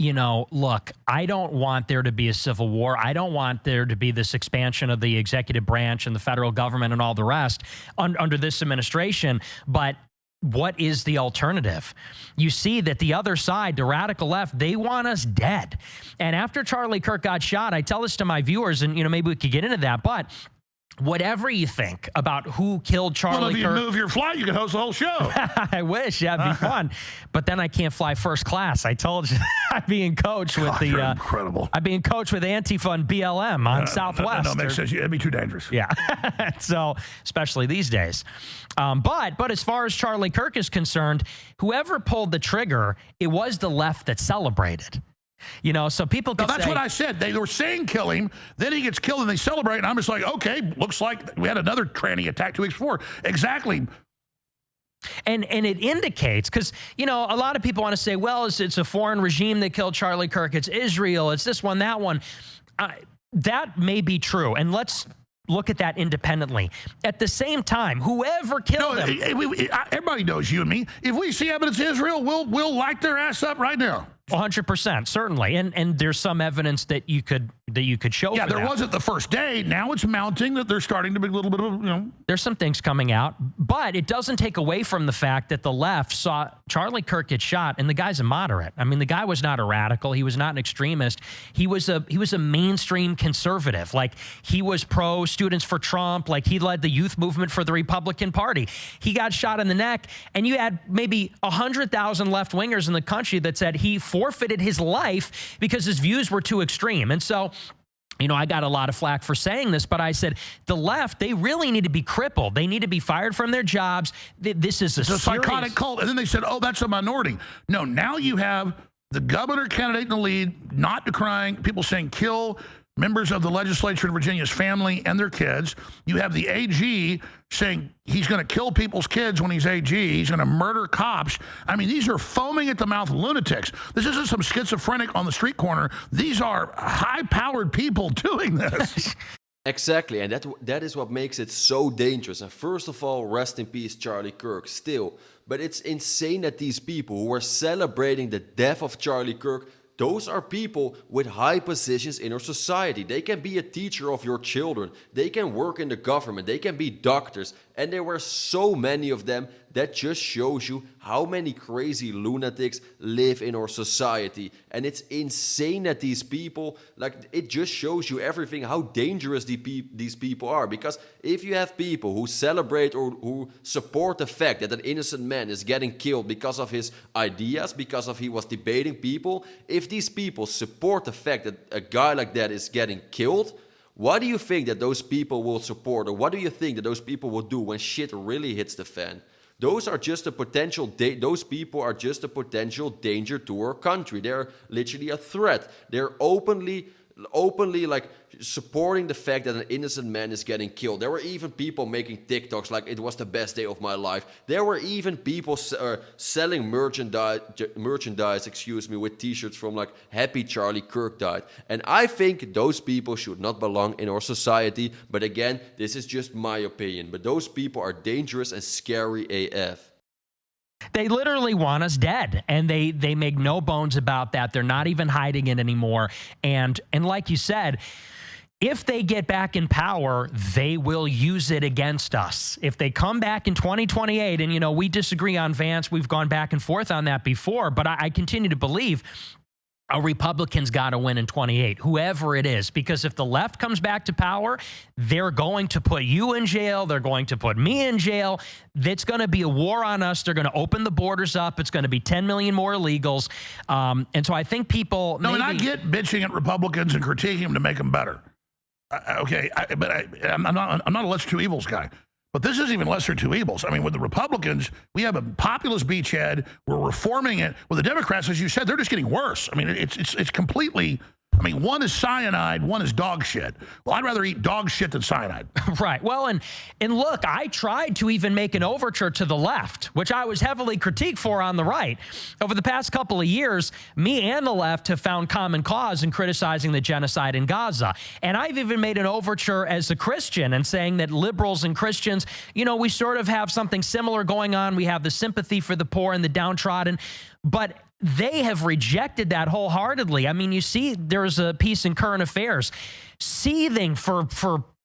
look, I don't want there to be a civil war. I don't want there to be this expansion of the executive branch and the federal government and all the rest under this administration. But what is the alternative? You see that the other side, the radical left, they want us dead. And after Charlie Kirk got shot, I tell this to my viewers, and, maybe we could get into that, but whatever you think about who killed Charlie Kirk. Well, if you move your flight, you can host the whole show. I wish. Yeah, it'd be fun. But then I can't fly first class. I told you I'm being coached with incredible. I'm being coached with Antifa and BLM on Southwest. No, makes sense. It'd be too dangerous. Yeah. So, especially these days. But as far as Charlie Kirk is concerned, whoever pulled the trigger, it was the left that celebrated. So people can that's what I said. They were saying kill him, then he gets killed and they celebrate. And I'm just like, okay, looks like we had another tranny attack 2 weeks before. Exactly. And it indicates, because, a lot of people want to say, well, it's a foreign regime that killed Charlie Kirk. It's Israel. It's this one, that one. That may be true. And let's look at that independently. At the same time, whoever killed him. Everybody knows you and me. If we see evidence of Israel, we'll light their ass up right now. 100%, certainly, and there's some evidence that you could show. Yeah, for there that. wasn't the first day. Now it's mounting that they're starting to be a little bit of There's some things coming out, but it doesn't take away from the fact that the left saw Charlie Kirk get shot, and the guy's a moderate. I mean, the guy was not a radical. He was not an extremist. He was a mainstream conservative. Like, he was pro students for Trump. Like, he led the youth movement for the Republican Party. He got shot in the neck, and you had maybe 100,000 left wingers in the country that said he forfeited his life because his views were too extreme. And so, I got a lot of flack for saying this, but I said the left, they really need to be crippled. They need to be fired from their jobs. This is a psychotic cult. And then they said, oh, that's a minority. No, now you have the governor candidate in the lead, not decrying, people saying kill members of the legislature in Virginia's family and their kids. You have the AG saying he's going to kill people's kids when he's AG. He's going to murder cops. I mean, these are foaming at the mouth lunatics. This isn't some schizophrenic on the street corner. These are high-powered people doing this. Exactly, and that is what makes it so dangerous. And first of all, rest in peace, Charlie Kirk, still. But it's insane that these people who are celebrating the death of Charlie Kirk, those are people with high positions in our society. They can be a teacher of your children. They can work in the government. They can be doctors. And there were so many of them. That just shows you how many crazy lunatics live in our society. And it's insane that these people, it just shows you everything, how dangerous these people are. Because if you have people who celebrate or who support the fact that an innocent man is getting killed because of his ideas, because of he was debating people, if these people support the fact that a guy like that is getting killed, what do you think that those people will support? Or what do you think that those people will do when shit really hits the fan? Those are just a potential. Those people are just a potential danger to our country. They're literally a threat. They're openly supporting the fact that an innocent man is getting killed. There were even people making TikToks like it was the best day of my life. There were even people selling merchandise, with t-shirts from like Happy Charlie Kirk died. And I think those people should not belong in our society. But again, this is just my opinion. But those people are dangerous and scary AF. They literally want us dead, and they make no bones about that. They're not even hiding it anymore. And like you said, if they get back in power, they will use it against us. If they come back in 2028, and, we disagree on Vance. We've gone back and forth on that before, but I continue to believe a Republican's got to win in 28, whoever it is, because if the left comes back to power, they're going to put you in jail. They're going to put me in jail. It's going to be a war on us. They're going to open the borders up. It's going to be 10 million more illegals. And so I think people... No, and I get bitching at Republicans and critiquing them to make them better. Okay, I'm not a lesser two evils guy. But this is even lesser two evils. I mean, with the Republicans, we have a populist beachhead. We're reforming it. With the Democrats, as you said, they're just getting worse. I mean, it's completely... I mean, one is cyanide, one is dog shit. Well, I'd rather eat dog shit than cyanide. Right. Well, and look, I tried to even make an overture to the left, which I was heavily critiqued for on the right. Over the past couple of years, me and the left have found common cause in criticizing the genocide in Gaza. And I've even made an overture as a Christian and saying that liberals and Christians, we sort of have something similar going on. We have the sympathy for the poor and the downtrodden. But they have rejected that wholeheartedly. I mean, you see, there's a piece in Current Affairs seething for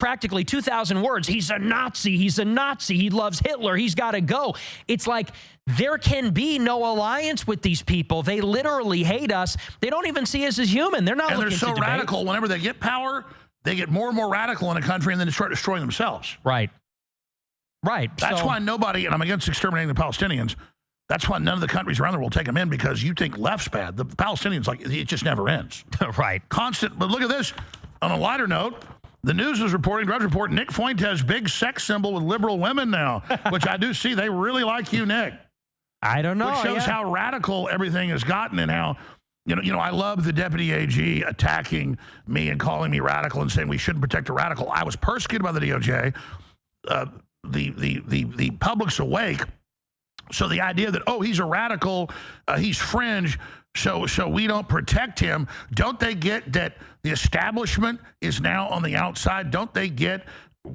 practically 2,000 words. He's a Nazi. He's a Nazi. He loves Hitler. He's got to go. It's like there can be no alliance with these people. They literally hate us. They don't even see us as human. They're not And looking they're so to debate. radical. Whenever they get power, they get more and more radical in a country, and then they start destroying themselves. Right. That's why nobody, and I'm against exterminating the Palestinians, that's why none of the countries around the world take them in, because you think left's bad. The Palestinians, like, it just never ends. Right. Constant. But look at this. On a lighter note, the news is reporting, Drudge Report, Nick Fuentes, big sex symbol with liberal women now, which I do see. They really like you, Nick. I don't know. Which shows how radical everything has gotten, and how, you know, I love the deputy AG attacking me and calling me radical and saying we shouldn't protect a radical. I was persecuted by the DOJ. The public's awake. So the idea that, oh, he's a radical, he's fringe, so we don't protect him. Don't they get that the establishment is now on the outside? Don't they get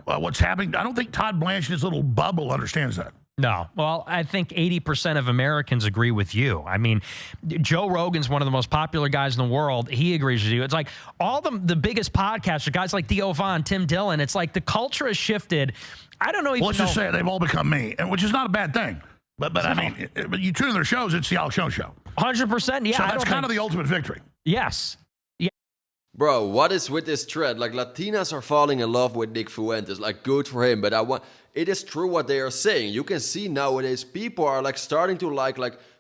what's happening? I don't think Todd Blanche in his little bubble understands that. No. Well, I think 80% of Americans agree with you. I mean, Joe Rogan's one of the most popular guys in the world. He agrees with you. It's like all the biggest podcasters, guys like Theo Von, Tim Dillon, it's like the culture has shifted. I don't know. Well, let's just say they've all become me, and which is not a bad thing. But I mean, but you tune in their shows, it's the Alex Jones Show. 100%. Yeah. So that's kind of the ultimate victory. Yes. Yeah. Bro, what is with this trend? Like, Latinas are falling in love with Nick Fuentes. Like, good for him. But it is true what they are saying. You can see nowadays people are like starting to like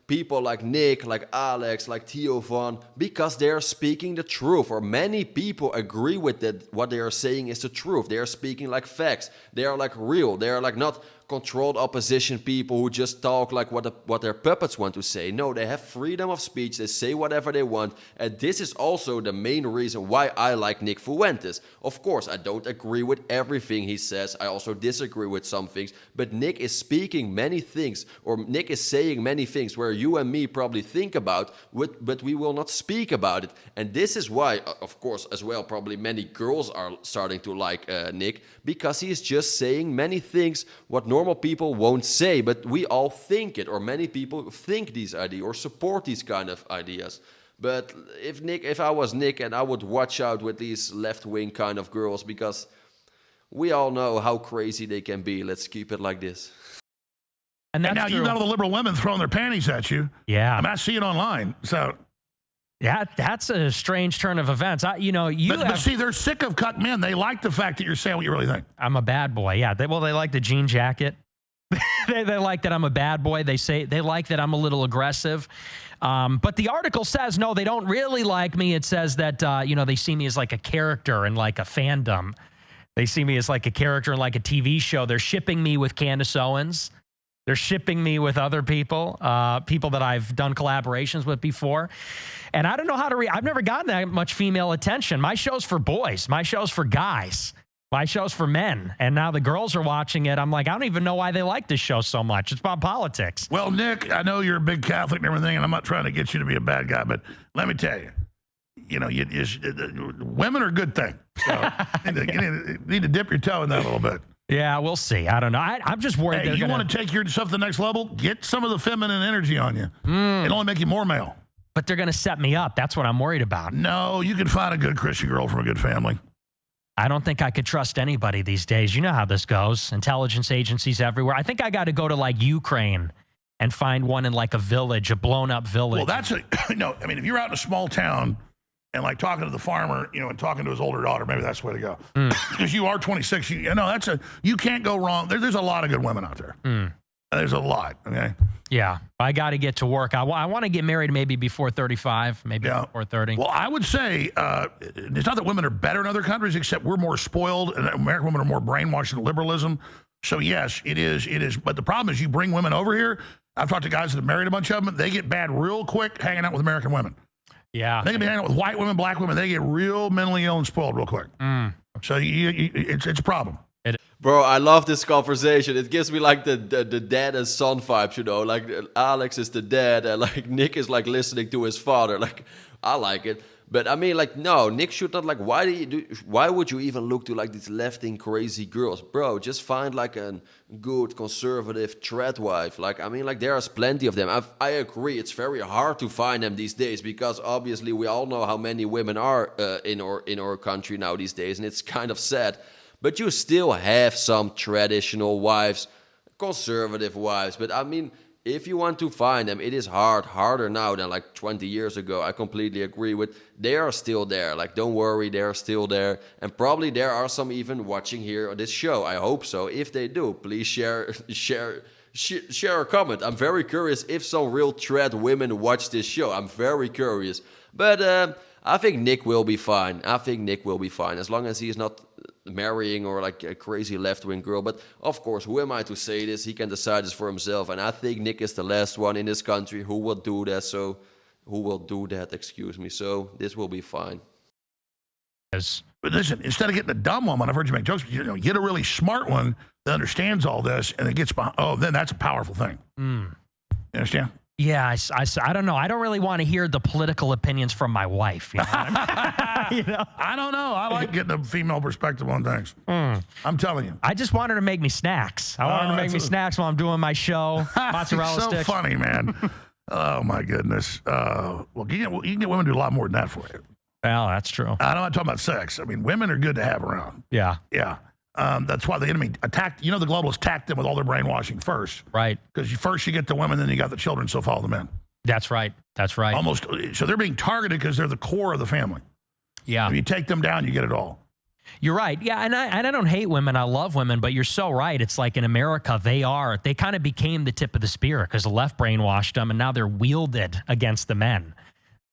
people like Nick, like Alex, like Theo Von, because they are speaking the truth. Or many people agree with that. What they are saying is the truth. They are speaking like facts. They are like real. They are like not controlled opposition people who just talk like what their puppets want to say. No, they have freedom of speech. They say whatever they want. And this is also the main reason why I like Nick Fuentes. Of course, I don't agree with everything he says. I also disagree with some things. But Nick is speaking many things, or Nick is saying many things where you and me probably think about, but we will not speak about it. And this is why, of course, as well, probably many girls are starting to like Nick, because he is just saying many things what normal people won't say, but we all think it, or many people think these ideas or support these kind of ideas. But if I was Nick, and I would watch out with these left-wing kind of girls, because we all know how crazy they can be. Let's keep it like this. And now you got all the liberal women throwing their panties at you. Yeah. I mean, I see it online. So yeah, that's a strange turn of events. But see, they're sick of cuck men. They like the fact that you're saying what you really think. I'm a bad boy. Yeah. They like the jean jacket. they like that I'm a bad boy. They like that I'm a little aggressive. But the article says, no, they don't really like me. It says that, they see me as like a character and like a fandom. They see me as like a character in like a TV show. They're shipping me with Candace Owens. They're shipping me with other people, people that I've done collaborations with before. And I don't know how to I've never gotten that much female attention. My show's for boys. My show's for guys. My show's for men. And now the girls are watching it. I'm like, I don't even know why they like this show so much. It's about politics. Well, Nick, I know you're a big Catholic and everything, and I'm not trying to get you to be a bad guy, but let me tell you, women are a good thing. So you need to dip your toe in that a little bit. Yeah, we'll see. I don't know. I'm just worried. Hey, you want to take yourself to the next level? Get some of the feminine energy on you. It'll only make you more male. But they're going to set me up. That's what I'm worried about. No, you can find a good Christian girl from a good family. I don't think I could trust anybody these days. You know how this goes. Intelligence agencies everywhere. I think I got to go to like Ukraine and find one in like a village, a blown up village. Well, if you're out in a small town and like talking to the farmer, and talking to his older daughter, maybe that's the way to go. Because you are 26. You can't go wrong. There's a lot of good women out there. There's a lot. Okay. Yeah. I got to get to work. I want to get married maybe before 35, maybe before 30. Well, I would say it's not that women are better in other countries, except we're more spoiled and American women are more brainwashed in liberalism. So yes, it is. But the problem is you bring women over here. I've talked to guys that have married a bunch of them. They get bad real quick hanging out with American women. Yeah. They can be hanging out with white women, black women. They get real mentally ill and spoiled real quick. So it's a problem. Bro, I love this conversation. It gives me like the dad and son vibes, Like Alex is the dad and like Nick is like listening to his father. Like I like it. But I mean, like, no, Nick should not, like, why would you even look to, like, these left-wing crazy girls? Bro, just find, like, a good, conservative trad wife. Like, I mean, like, there's plenty of them. I agree, it's very hard to find them these days because, obviously, we all know how many women are in our country now these days, and it's kind of sad. But you still have some traditional wives, conservative wives. But, I mean, if you want to find them, it is harder now than like 20 years ago. I completely agree with. They are still there. Like, don't worry, they are still there. And probably there are some even watching here on this show. I hope so. If they do, please share a comment. I'm very curious if some real trad women watch this show. I'm very curious. But I think Nick will be fine. As long as he's not marrying or like a crazy left-wing girl. But of course, who am I to say this? He can decide this for himself. And I think Nick is the last one in this country who will do that. So this will be fine. But listen, instead of getting a dumb woman, I've heard you make jokes, get a really smart one that understands all this and it gets behind. Oh, then that's a powerful thing. You understand? Yeah, I don't know. I don't really want to hear the political opinions from my wife. You know what I mean? I don't know. I like getting a female perspective on things. I'm telling you. I just want her to make me snacks. I want her to make me snacks while I'm doing my show. Mozzarella so sticks. Funny, man. Oh, my goodness. Well, you can get women to do a lot more than that for you. Well, that's true. I'm not talking about sex. I mean, women are good to have around. Yeah. Yeah. That's why the enemy attacked, the globalists attacked them with all their brainwashing first. Right. Because first you get the women, then you got the children, so follow the men. That's right. Almost. So they're being targeted because they're the core of the family. Yeah. If you take them down, you get it all. You're right. Yeah, and I don't hate women. I love women, but you're so right. It's like in America, they kind of became the tip of the spear because the left brainwashed them, and now they're wielded against the men.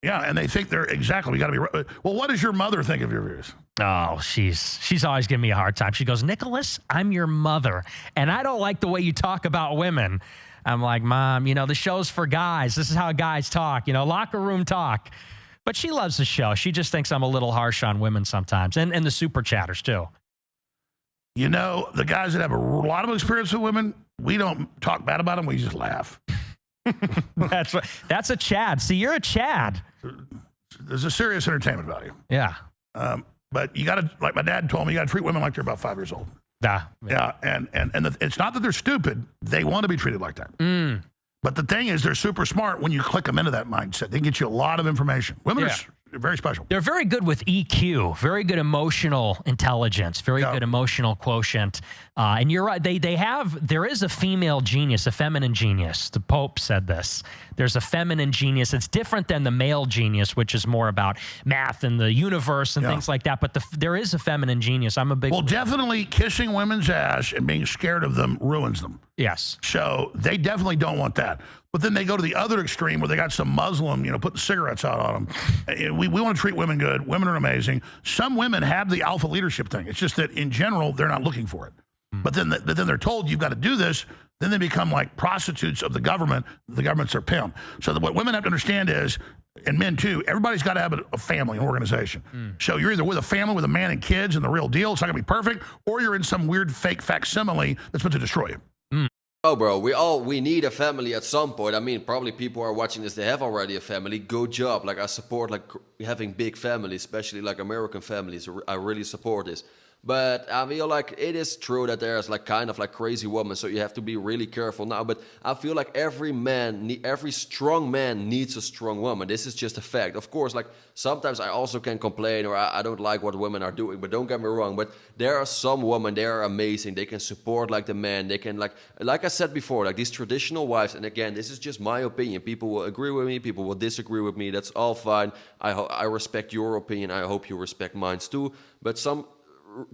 Yeah, and they think we got to be right. Well, what does your mother think of your views? Oh, she's always giving me a hard time. She goes, Nicholas, I'm your mother, and I don't like the way you talk about women. I'm like, Mom, the show's for guys. This is how guys talk, locker room talk. But she loves the show. She just thinks I'm a little harsh on women sometimes, and the super chatters too. The guys that have a lot of experience with women, we don't talk bad about them. We just laugh. That's a Chad. See, you're a Chad. There's a serious entertainment value. Yeah. But you got to, like my dad told me, you got to treat women like they're about 5 years old. Yeah. And it's not that they're stupid. They want to be treated like that. But the thing is, they're super smart when you click them into that mindset. They get you a lot of information. Women are very special. They're very good with EQ, very good emotional intelligence, very good emotional quotient. And you're right. There is a female genius, a feminine genius. The Pope said this. There's a feminine genius. It's different than the male genius, which is more about math and the universe and things like that. But there is a feminine genius. I'm a big... Well, definitely kissing women's ass and being scared of them ruins them. Yes. So they definitely don't want that. But then they go to the other extreme where they got some Muslim, putting cigarettes out on them. We want to treat women good. Women are amazing. Some women have the alpha leadership thing. It's just that in general, they're not looking for it. But then they're told you've got to do this. Then they become like prostitutes of the government. The government's their pimp. So what women have to understand is, and men too, everybody's got to have a family, an organization. So you're either with a family with a man and kids and the real deal, it's not going to be perfect, or you're in some weird fake facsimile that's meant to destroy you. Oh, bro, we need a family at some point. I mean, probably people who are watching this, they have already a family. Good job. Like, I support having big families, especially like American families. I really support this. But I feel like it is true that there's kind of crazy women, so you have to be really careful now. But I feel like every strong man needs a strong woman. This is just a fact. Of course, sometimes I also can complain or I don't like what women are doing, but don't get me wrong. But there are some women, they are amazing. They can support the man. They can like I said before, these traditional wives. And again, this is just my opinion. People will agree with me. People will disagree with me. That's all fine. I respect your opinion. I hope you respect mine too. But some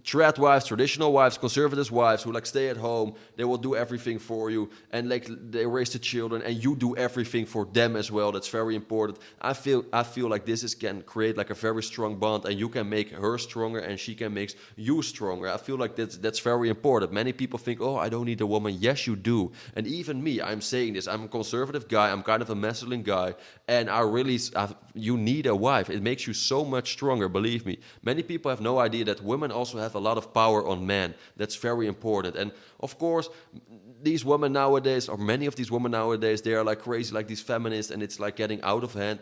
trad wives, traditional wives, conservative wives who stay at home, they will do everything for you, and they raise the children, and you do everything for them as well. That's very important. I feel like this can create a very strong bond, and you can make her stronger, and she can make you stronger. I feel like that's very important. Many people think, oh, I don't need a woman. Yes, you do. And even me, I'm saying this. I'm a conservative guy. I'm kind of a masculine guy, and you need a wife. It makes you so much stronger. Believe me. Many people have no idea that women also have a lot of power on men. That's very important. And of course, these women nowadays, or many of these women nowadays, they are crazy, these feminists, and it's getting out of hand.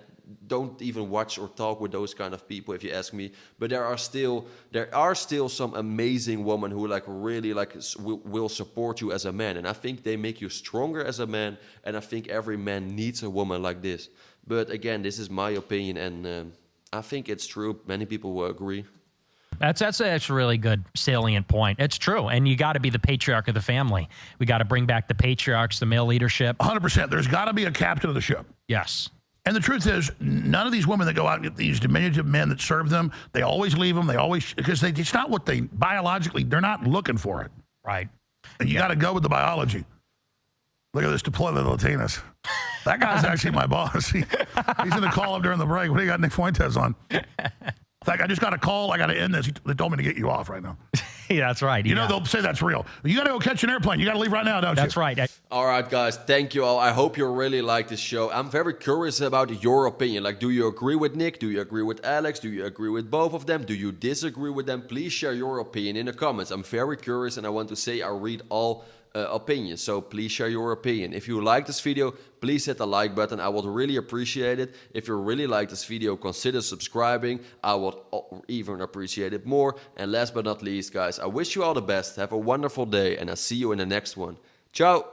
don't even watch or talk with those kind of people, if you ask me. But there are still some amazing women who like really like will support you as a man, and I think they make you stronger as a man. And I think every man needs a woman like this. But again, this is my opinion, and I think it's true. Many people will agree. That's a really good salient point. It's true. And you got to be the patriarch of the family. We got to bring back the patriarchs, the male leadership. 100%. There's got to be a captain of the ship. Yes. And the truth is, none of these women that go out and get these diminutive men that serve them, they always leave them. Because it's not what they, biologically, they're not looking for it. Right. And you got to go with the biology. Look at this deployment Latinas. That guy's actually my boss. He's going to call up during the break. What do you got Nick Fuentes on? In fact, I just got a call. I got to end this. They told me to get you off right now. Yeah, that's right. You know, they'll say that's real. You got to go catch an airplane. You got to leave right now, don't you? That's right. All right, guys. Thank you all. I hope you really like this show. I'm very curious about your opinion. Like, do you agree with Nick? Do you agree with Alex? Do you agree with both of them? Do you disagree with them? Please share your opinion in the comments. I'm very curious, and I want to say I read all opinions, so please share your opinion. If you like this video, please hit the like button. I would really appreciate it. If you really like this video, consider subscribing. I would even appreciate it more. And last but not least, guys, I wish you all the best. Have a wonderful day, and I'll see you in the next one. Ciao.